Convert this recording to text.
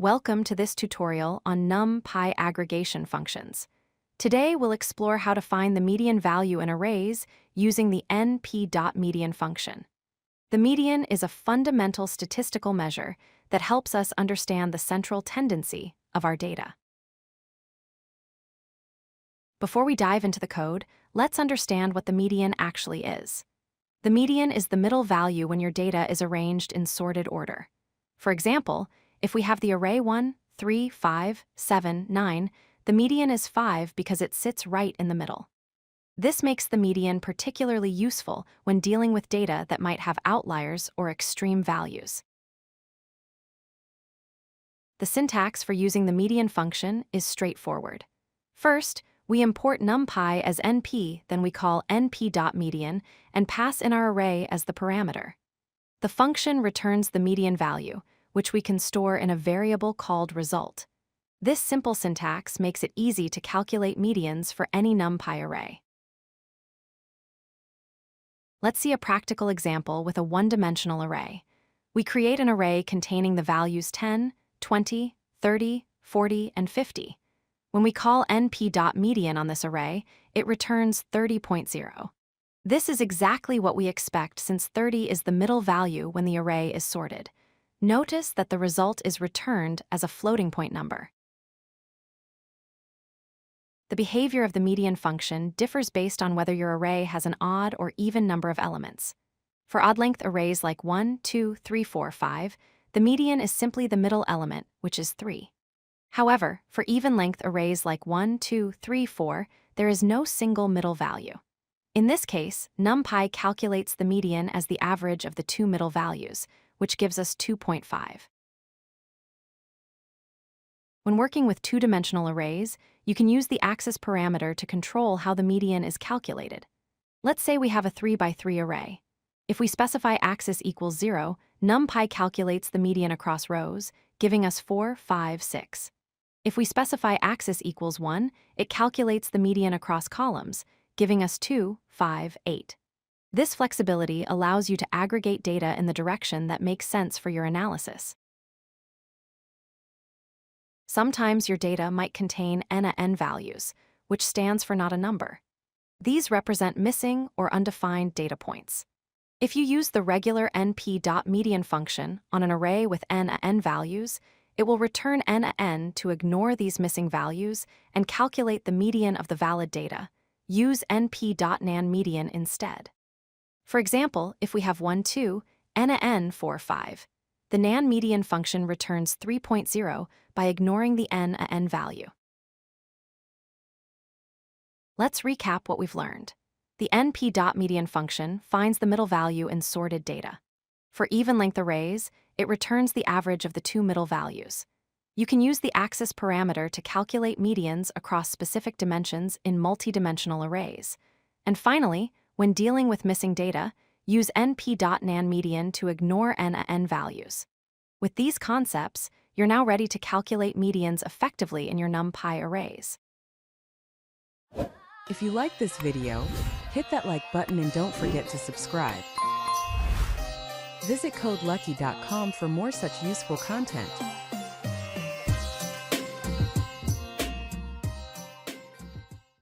Welcome to this tutorial on NumPy aggregation functions. Today we'll explore how to find the median value in arrays using the np.median function. The median is a fundamental statistical measure that helps us understand the central tendency of our data. Before we dive into the code, let's understand what the median actually is. The median is the middle value when your data is arranged in sorted order. For example, if we have the array 1, 3, 5, 7, 9, the median is 5 because it sits right in the middle. This makes the median particularly useful when dealing with data that might have outliers or extreme values. The syntax for using the median function is straightforward. First, we import NumPy as np, then we call np.median and pass in our array as the parameter. The function returns the median value, which we can store in a variable called result. This simple syntax makes it easy to calculate medians for any NumPy array. Let's see a practical example with a one-dimensional array. We create an array containing the values 10, 20, 30, 40, and 50. When we call np.median on this array, it returns 30.0. This is exactly what we expect since 30 is the middle value when the array is sorted. Notice that the result is returned as a floating point number. The behavior of the median function differs based on whether your array has an odd or even number of elements. For odd-length arrays like 1, 2, 3, 4, 5, the median is simply the middle element, which is 3. However, for even-length arrays like 1, 2, 3, 4, there is no single middle value. In this case, NumPy calculates the median as the average of the two middle values, which gives us 2.5. When working with two-dimensional arrays, you can use the axis parameter to control how the median is calculated. Let's say we have a 3 by 3 array. If we specify axis equals 0, NumPy calculates the median across rows, giving us 4, 5, 6. If we specify axis equals 1, it calculates the median across columns, giving us 2, 5, 8. This flexibility allows you to aggregate data in the direction that makes sense for your analysis. Sometimes your data might contain NaN values, which stands for not a number. These represent missing or undefined data points. If you use the regular np.median function on an array with NaN values, it will return NaN to ignore these missing values and calculate the median of the valid data. Use np.nanmedian instead. For example, if we have 1, 2, NaN 4, 5, the NaN median function returns 3.0 by ignoring the NaN value. Let's recap what we've learned. The np.median function finds the middle value in sorted data. For even-length arrays, it returns the average of the two middle values. You can use the axis parameter to calculate medians across specific dimensions in multi-dimensional arrays. And finally, when dealing with missing data, use np.nanmedian to ignore NaN values. With these concepts, you're now ready to calculate medians effectively in your NumPy arrays. If you like this video, hit that like button and don't forget to subscribe. Visit codelucky.com for more such useful content.